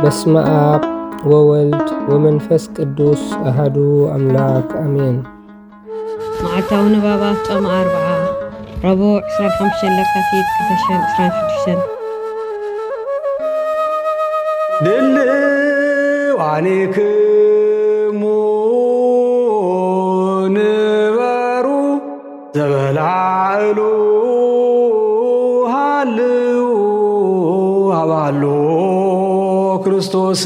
በስመ አብ ወወልድ ወመንፈስ ቅዱስ አሐዱ አምላክ አሜን። መዓልታዊ ንባባት ጾም 4 ረቡዕ 25 ለካቲት 2026 ድልዋኒክሙ ንበሩ ዘበላዕሉ ሃልው ሃባሎ ክርስቶስ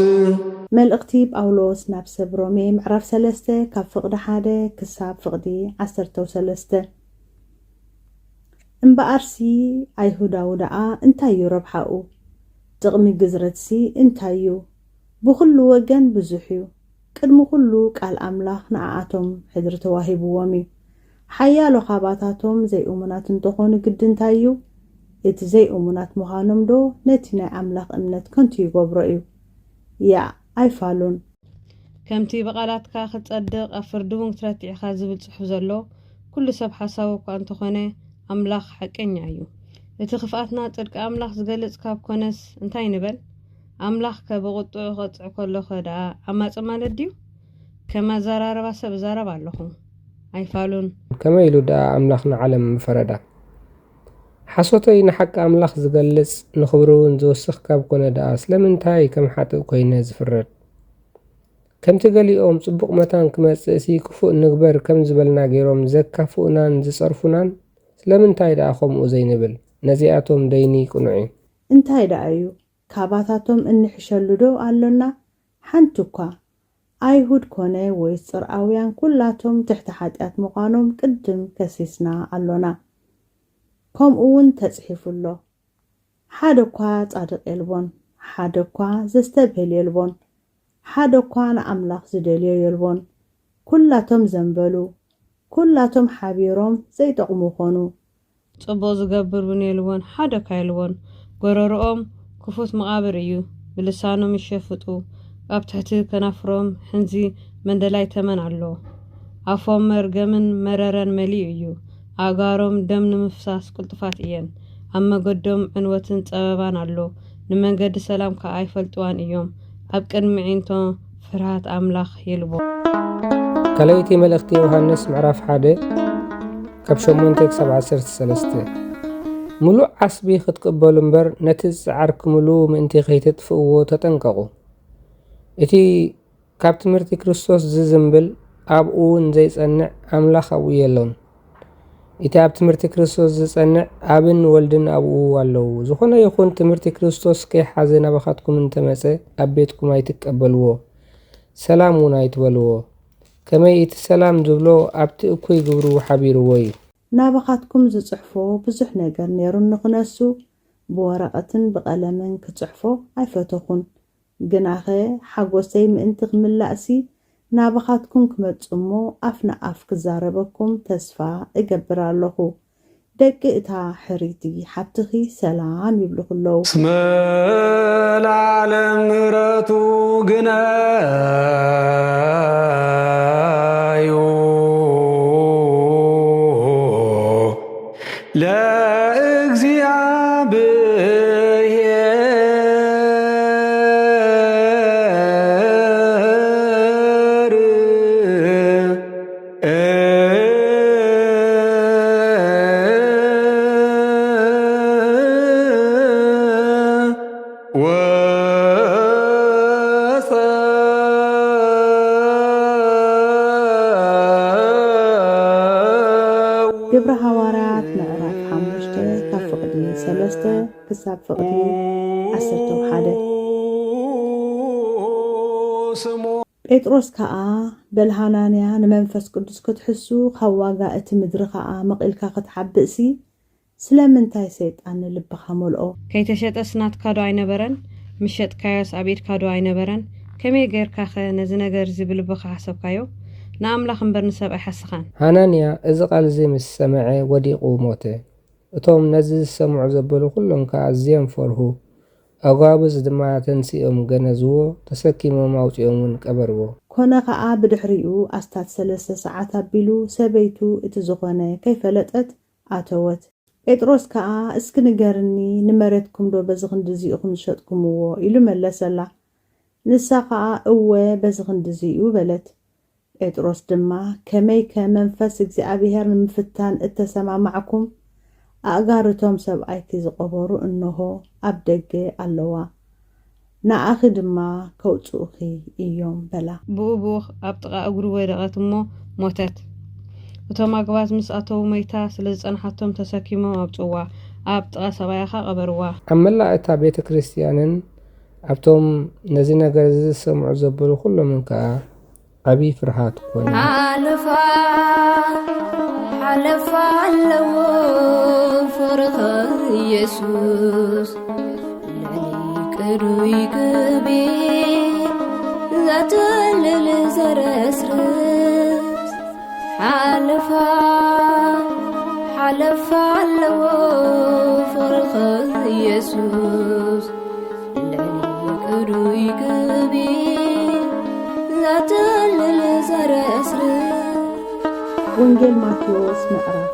መልእኽቲ ጳውሎስ ናብ ሰብ ሮሜ ምዕራፍ 3 ካብ ፍቕዲ 1 ክሳብ ፍቕዲ 13 እምበኣርሲ ኣይሁዳዊ ደኣ እንታይ እዩ ረብሓኡ? ጥቕሚ ግዝረትሲ እንታይ እዩ? ብኩሉ ወገን ብዙሕ እዩ። ቅድሚ ኩሉ ቃል ኣምላኽ ንዓኣቶም ሕድሪ ተዋሂብዎም እዩ። ሓያሎ ኻባታቶም ዘይእሙናት እንተኾኑ ግዲ እንታይ እዩ? እቲ ዘይእሙናት ምዃኖም ዶ ነቲ ናይ ኣምላኽ እምነት ከንቱ ይገብሮ እዩ? ያ ኣይፋሉን። ከምቲ በቓላትካ ክትጸድቕ ኣብ ፍርዲ እውን ክትረትዕኻ ዝብል ጽሑፍ ዘሎ ኩሉ ሰብ ሓሳቡ እኳ እንተኾነ ኣምላኽ ሓቀኛ እዩ። እቲ ክፍኣትና ጽድቂ ኣምላኽ ዝገልጽ ካብ ኮነስ እንታይ ንበል? ኣምላኽ ብቕጡዕ ክቐጽዕ ከለኸ ደኣ ዓማጺ ማለት ድዩ? ከም ኣዘራርባ ሰብ ዛረብ ኣለኹ ኣይፋሉን። ከመይ ኢሉ ደኣ ኣምላኽ ንዓለም ምፈረዳ? ሓሶተይ ንሓቂ ኣምላኽ ዝገልጽ ንኽብሪ እውን ዝወስኽ ካብ ኮነ ደኣ ስለምንታይ ከም ሓጥእ ኮይነ ዝፍረድ? ከምቲ ገሊኦም ጽቡቕ መታን ክመጽእ እሲ ክፉእ ንግበር ከም ዝበልና ገይሮም ዘካፍኡናን ዝጸርፉናን ስለምንታይ ደኣ ከምኡ ዘይንብል? ነዚኣቶም ደይኒ ቁኑዕ እዩ። እንታይ ደኣ እዩ ካባታቶም እንሕሸሉ ዶ ኣሎና? ሓንቲ እኳ ኣይሁድ ኮነ ወይ ጽርዓውያን ኩላቶም ትሕቲ ሓጢኣት ምዃኖም ቅድም ከሲስና ኣሎና። ከምኡ እውን ተጽሒፉሎ ሓደ እኳ ጻድቕ የልቦን፣ ሓደ እኳ ዘስተብህል የልቦን፣ ሓደ እኳ ንኣምላኽ ዝደልዮ የልቦን። ኩላቶም ዘንበሉ፣ ኩላቶም ሓቢሮም ዘይጠቕሙ ኾኑ። ጽቡቕ ዝገብር እውን የልቦን፣ ሓደ እኳ የልቦን። ጎረሮኦም ክፉት መቓብር እዩ፣ ብልሳኖም ይሸፍጡ። ኣብ ትሕቲ ከናፍሮም ሕንዚ መንደላይ ተመን ኣሎ። ኣፎም መርገምን መረረን መሊኡ እዩ። ኣጋሮም ደም ንምፍሳስ ቁልጥፋት እየን። ኣብ መገዶም ዕንወትን ጸበባን ኣሎ። ንመንገዲ ሰላም ከዓ ኣይፈልጥዋን እዮም። ኣብ ቅድሚ ዒንቶ ፍርሃት ኣምላኽ የልቦ። ካልኣይቲ መልእኽቲ ዮሃንስ ምዕራፍ 1 ካብ 8 ክሳብ 13 ሙሉእ ዓስቢ ክትቅበሉ እምበር ነቲ ዝፀዓርክምሉ ምእንቲ ከይተጥፍእዎ ተጠንቀቑ። እቲ ካብ ትምህርቲ ክርስቶስ ዝዝምብል ኣብኡ እውን ዘይጸንዕ ኣምላኽ ኣብኡ የሎን። እቲ ኣብ ትምህርቲ ክርስቶስ ዝጸንዕ ኣብን ወልድን ኣብኡ ኣለዉ። ዝኾነ ይኹን ትምህርቲ ክርስቶስ ከይሓዘ ናባኻትኩም እንተመፀ ኣብ ቤትኩም ኣይትቀበልዎ፣ ሰላም እውን ኣይትበልዎ። ከመይ እቲ ሰላም ዝብሎ ኣብቲ እኩይ ግብሩ ሓቢርዎ እዩ። ናባኻትኩም ዝጽሕፎ ብዙሕ ነገር ነይሩ ንኽነሱ ብወረቐትን ብቐለምን ክጽሕፎ ኣይፈተኹን። ግናኸ ሓጎሰይ ምእንቲ ክምላእሲ ናባኻትኩም ክመጽእ እሞ ኣፍ ንኣፍ ክዛረበኩም ተስፋ እገብር ኣለኹ። ደቂ እታ ሕሪቲ ሓብትኺ ሰላም ይብሉ ኽለዉ እስመ ለዓለም ምሕረቱ ግነዩ ግብረ ሐዋርያት ምዕራፍ 5 ካብ ፍቕዲ 3 ክሳብ ፍቕዲ 11 ጴጥሮስ ከዓ በልሃናንያ ንመንፈስ ቅዱስ ክትሕሱ ካብ ዋጋ እቲ ምድሪ ከዓ መቒልካ ክትሓብእሲ ስለምንታይ ሰይጣን ልብኻ መልኦ? ከይተሸጠስ ናትካ ዶ ኣይነበረን? ምሸጥካዮስ ኣብ ኢድካ ዶ ኣይነበረን? ከመይ ጌርካ ኸ ነዚ ነገር እዚ ብልብኻ ሓሰብካዮ? ንኣምላኽ እምበር ንሰብ ኣይሓስኻን። ሃናንያ እዚ ቃል እዚ ምስ ሰምዐ ወዲቑ ሞተ። እቶም ነዚ ዝሰምዑ ዘበሉ ኩሎም ከዓ ኣዝዮም ፈርሁ። ኣጓብዝ ድማ ተንሲኦም ገነዝዎ፣ ተሰኪሞም ኣውፂኦም እውን ቀበርዎ። ኮነ ከዓ ብድሕሪኡ ኣስታት 3 ሰዓት ኣቢሉ ሰበይቱ እቲ ዝኾነ ከይፈለጠት ኣተወት። ጴጥሮስ ከዓ እስኪ ንገርኒ ንመሬትኩም ዶ በዚ ክንዲ እዚኢኹም ዝሸጥኩምዎ ኢሉ መለሰላ። ንሳ ከዓ እወ በዚ ክንድዝኡ በለት። ጴጥሮስ ድማ ከመይ ከመንፈስ እግዚኣብሔር ንምፍታን እተሰማማዕኩም ኣእጋርቶም ሰብኣይቲ ዝቐበሩ እንሆ ኣብ ደገ ኣለዋ፣ ንኣኺ ድማ ከውፅኡኺ እዮም በላ። ብኡቡኽ ኣብ ጥቓ እግሩ ወደቐት እሞ ሞተት። እቶም ኣግባት ምስ ኣተው መይታ ስለ ዝጸንሓቶም ተሰኪሞም ኣብፅዋ ኣብ ጥቓ ሰብኣይኻ ቀበርዋ። ኣብ መላእ እታ ቤተ ክርስቲያንን ኣብቶም ነዚ ነገር ዝሰምዑ ዘበሉ ኩሎምን ከዓ ዓብይ ፍርሃት ኮነ። ሓለፋ ኣለዎ ፍቅርኸ ኢየሱስ ልዕሊ ቅዱይ ግቢ ዘትልል ዘረስርስ ሓለፋ ኣለዎ ፍቅርኸ ኢየሱስ ልዕሊ ቅዱይ ግቢ ዘትልል ዘረስርስ። ወንጌል ማቴዎስ ምዕራፍ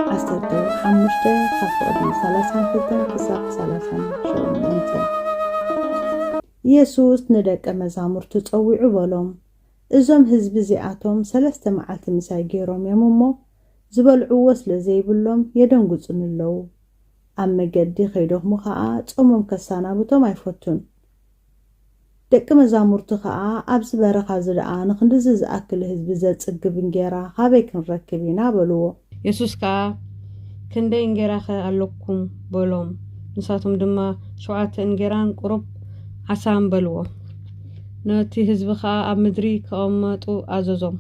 15 ካብ ፍቕዲ 32 ክሳብ 38 ኢየሱስ ንደቀ መዛሙርቱ ፀዊዑ በሎም፣ እዞም ህዝቢ እዚኣቶም 3 መዓልቲ ምሳይ ገይሮም እዮም እሞ ዝበልዕዎ ስለ ዘይብሎም የደንጉፅን ኣለዉ። ኣብ መገዲ ከይደኽሙ ከዓ ጾሞም ከሳናብቶም ኣይፈቱን። ደቂ መዛሙርቱ ከዓ ኣብዚ በረኻ ዝደኣ ንክንድዚ ዝኣክል ህዝቢ ዘፅግብ እንጌራ ካበይ ክንረክብ ኢና በልዎ። ኢየሱስ ከዓ ክንደይ እንጌራ ኸ ኣለኩም በሎም። ንሳቶም ድማ 7 እንጌራን ቁሩብ ዓሳን በልዎ። ነቲ ህዝቢ ከዓ ኣብ ምድሪ ከቐመጡ ኣዘዞም።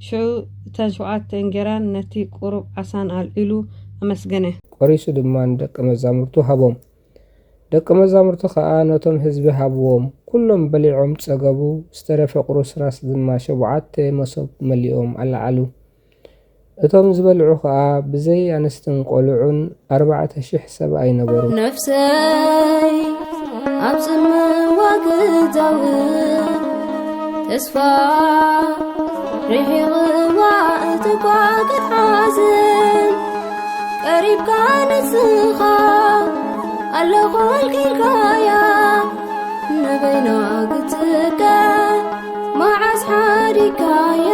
ሽዑ እተን 7 እንጌራን ነቲ ቁሩብ ዓሳን ኣልዒሉ ኣመስገነ። ቆሪሱ ድማ ንደቂ መዛሙርቱ ሃቦም። ደቂ መዛሙርቱ ከዓ ነቶም ህዝቢ ሃብዎም። ኩሎም በሊዖም ፀገቡ። ዝተረፈ ቁርስራስ ድማ 7 መሶብ መሊኦም ኣለዓሉ። እቶም ዝበልዑ ከዓ ብዘይ ኣንስትን ቆልዑን 4,000 ሰብኣይ ነበሩ። ነፍሰይ ኣብ ጽምዋ ግዛው ተስፋ ርሒቕዋ እትኳ ክትሓዝን ቀሪብካ ንስኻ ኣለኹ ልኪልካያ ንበይና ክትከ መዓዝ ሓዲካያ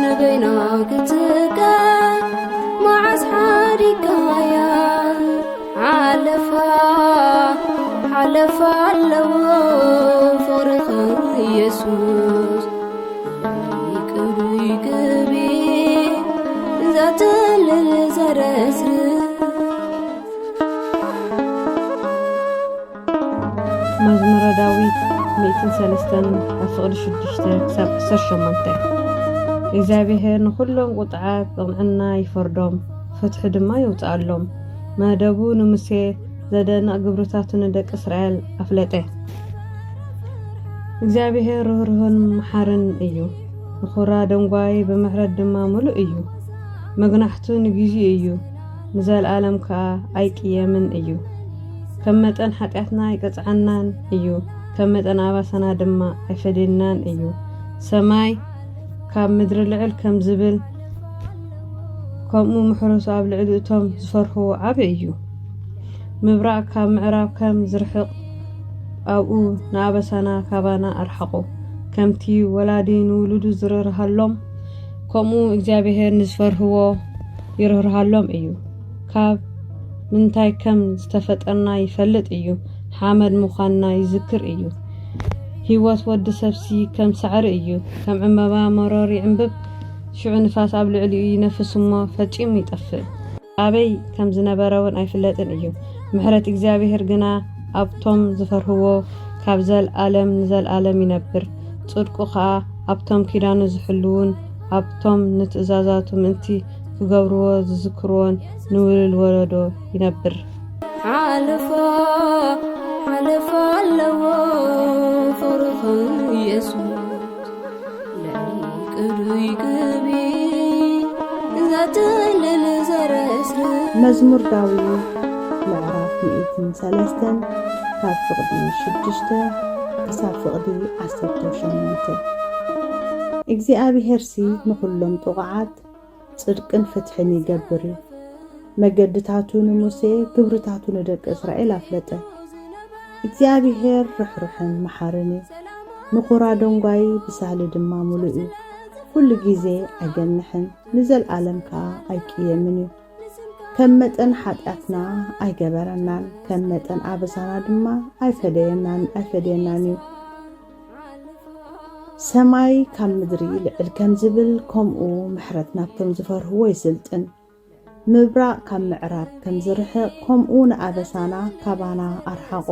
ንበይና ክትከ መዓዝ ሓዲካያ ሓለፋ ኣለዎ ፍቅርኸ ኢየሱስ ቅዱይ ግቢ ዘትልል ዘረስርስ። መዝሙረ ዳዊት 103 ፍቕዲ 6 ክሳብ 18 እግዚኣብሔር ንኩሎም ቁጥዓት ቅንዕና ይፈርዶም፣ ፍትሒ ድማ ይውፅኣሎም። መደቡ ንሙሴ ዘደንቕ ግብርታቱ ንደቂ እስራኤል ኣፍለጠ። እግዚኣብሔር ርህሩህን መሓርን እዩ፣ ንኹራ ደንጓይ ብምሕረት ድማ ሙሉእ እዩ። መግናሕቱ ንግዚኡ እዩ፣ ንዘለኣለም ከዓ ኣይቅየምን እዩ። ከም መጠን ሓጢአትና ይቀፅዓናን እዩ፣ ከም መጠን ኣባሳና ድማ ኣይፈደናን እዩ። ሰማይ ካብ ምድሪ ልዕል ከም ዝብል ከምኡ ምሕረቱ ኣብ ልዕሊ እቶም ዝፈርህዎ ዓብይ እዩ። ምብራቕ ካብ ምዕራብ ከም ዝርሕቕ ኣብኡ ንኣበሳና ካባና ኣርሐቑ። ከምቲ ወላዲ ንውሉዱ ዝርህርሃሎም ከምኡ እግዚኣብሔር ንዝፈርህዎ ይርህርሃሎም እዩ። ካብ ምንታይ ከም ዝተፈጠርና ይፈልጥ እዩ፣ ሓመድ ምዃንና ይዝክር እዩ። ህይወት ወዲ ሰብሲ ከም ሳዕሪ እዩ፣ ከም ዕምበባ መሮር ይዕምብብ። ሽዑ ንፋስ ኣብ ልዕሊኡ ይነፍስ እሞ ፈጺሙ ይጠፍእ። ኣበይ ከም ዝነበረ እውን ኣይፍለጥን እዩ። ምሕረት እግዚኣብሔር ግና ኣብቶም ዝፈርህዎ ካብ ዘለኣለም ንዘለኣለም ይነብር። ጽድቁ ከዓ ኣብቶም ኪዳኑ ዝሕልውን ኣብቶም ንትእዛዛቱ ምእንቲ ክገብርዎ ዝዝክርዎን ንውልል ወለዶ ይነብር። ሓለፋ ኣለዎ ፍቅርኸ ኢየሱስ ልዕሊ ቅዱይ ግቢ ዘትልል ዘረስርስ። መዝሙር ዳዊት ምዕራፍ 103 ካብ ፍቕዲ 6 ክሳብ ፍቕዲ 18 እግዚኣብሔርሲ ንኩሎም ጥቑዓት ጽድቅን ፍትሕን ይገብር እዩ። መገድታቱ ንሙሴ ግብርታቱ ንደቂ እስራኤል ኣፍለጠ። እግዚአብሔር ርሕሩሕን መሓርን እዩ ንኹራ ደንጓይ ብሳህሊ ድማ ሙሉእ እዩ ኩሉ ግዜ ኣይገንሕን ንዘለዓለም ከዓ ኣይቅየምን እዩ ከም መጠን ሓጢአትና ኣይገበረናን ከም መጠን ኣበሳና ድማ ኣይፈደየናን እዩ ሰማይ ካብ ምድሪ ልዕል ከም ዝብል ከምኡ ምሕረት ናብቶም ዝፈርህዎ ይስልጥን ምብራቕ ካብ ምዕራብ ከም ዝርሕቕ ከምኡ ንኣበሳና ካባና ኣርሓቆ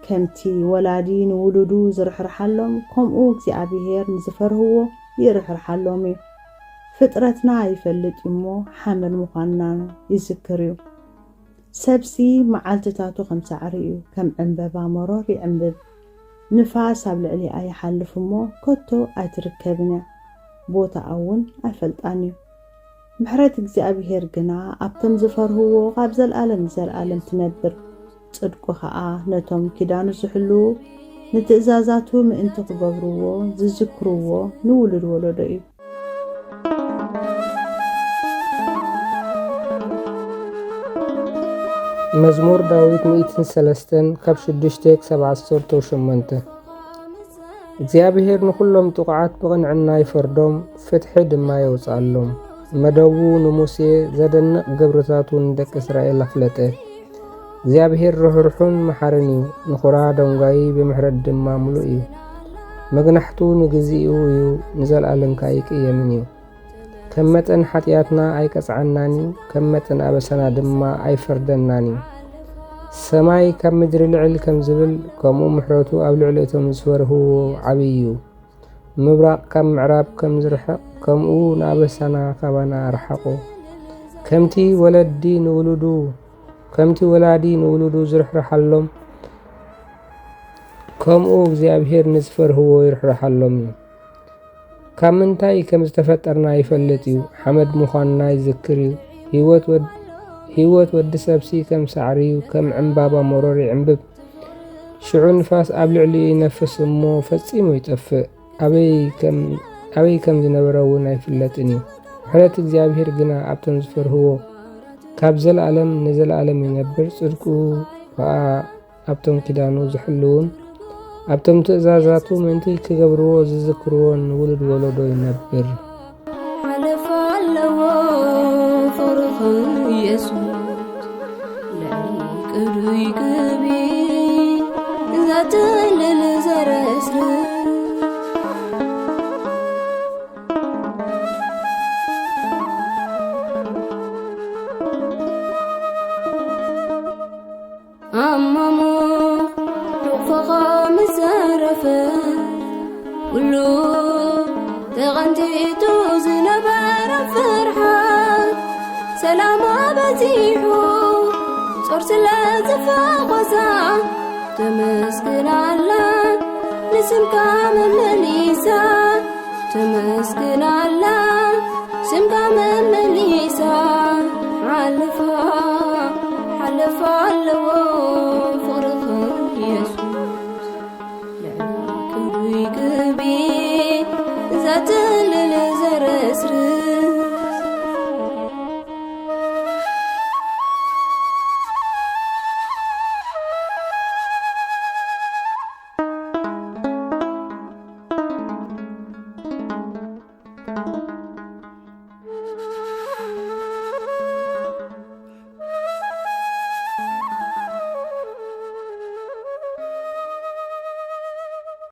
ከምቲ ወላዲ ንውሉዱ ዝርሕርሓሎም ከምኡ እግዚአብሔር ንዝፈርህዎ ይርሕርሓሎም እዩ ፍጥረትና ይፈልጥ እሞ ሓመል ምዃንና ይዝክር እዩ ሰብሲ መዓልትታቱ ከም ሳዕሪ እዩ ከም ዕንበባ መሮር ይዕንብብ ንፋስ ኣብ ልዕሊኣ ይሓልፍ እሞ ከቶ ኣይትርከብን ቦታ እውን ኣይፈልጣን እዩ ምሕረት እግዚአብሔር ግና ኣብቶም ዝፈርህዎ ካብ ዘለዓለም ትነብር ጽድቁ ከዓ ነቶም ኪዳኑ ዝሕልው ንትእዛዛቱ ምእንቲ ክገብርዎ ዝዝክርዎ ንውሉድ ወለዶ እዩ መዝሙር ዳዊት 103 ካብ 6 ክሳብ 18 እግዚአብሔር ንኩሎም ጥቁዓት ብቕንዕና ይፈርዶም ፍትሒ ድማ የውፅኣሎም መደቡ ንሙሴ ዘደንቕ ግብርታቱ ንደቂ እስራኤል ኣፍለጠ እግዚአብሔር ርሕሩሕን መሓርን እዩ ንኹራ ደንጓይ ብምሕረት ድማ ሙሉእ እዩ መግናሕቱ ንግዚኡ እዩ ንዘለዓለም ከዓ ኣይቅየምን እዩ ከም መጠን ሓጢአትና ኣይቀጽዓናን እዩ ከም መጠን ኣበሳና ድማ ኣይፈርደናን እዩ ሰማይ ካብ ምድሪ ልዕል ከም ዝብል ከምኡ ምሕረቱ ኣብ ልዕሊ እቶም ዝፈርህዎ ዓብይ እዩ ምብራቕ ካብ ምዕራብ ከም ዝርሕቕ ከምኡ ንኣበሳና ካባና ኣርሓቆ ከምቲ ወላዲ ንውሉዱ ዝርሕርሓሎም ከምኡ እግዚአብሔር ንዝፈርህዎ ይርሕርሓሎም እዩ ካብ ምንታይ ከም ዝተፈጠርና ይፈልጥ እዩ ሓመድ ምዃንና ይዝክር እዩ ህይወት ወዲ ሰብሲ ከም ሳዕሪ እዩ ከም ዕምባባ መሮር ይዕንብብ ሽዑ ንፋስ ኣብ ልዕሊኡ ይነፍስ እሞ ፈጺሙ ይጠፍእ ኣበይ ከም ዝነበረ እውን ኣይፍለጥን እዩ ምሕረት እግዚአብሔር ግና ኣብቶም ዝፈርህዎ ካብ ዘለዓለም ንዘለዓለም ይነብር ጽድቁ ከዓ ኣብቶም ኪዳኑ ዝሕልውን ኣብቶም ትእዛዛቱ ምእንቲ ክገብርዎ ዝዝክርዎን ውሉድ ወለዶ ይነብር ሓለፈ ኣለዎ ፍቅርኽ ኢየሱስ ለይቅዱይ ግቢ እዛትልል ዘረስር ኣማሞ ልቕፈኻ ምዘረፈ ኩሉ ተቐንቲቱ ዝነበረ ፍርሓት ሰላም በዚሑ ጾር ስለ ዝፈቐሳ ተመስግን ኣላ ንስምካ መመሊሳ ተመስግን ኣላ ስምካ መመሊሳ ሓለፋ ኣለዎ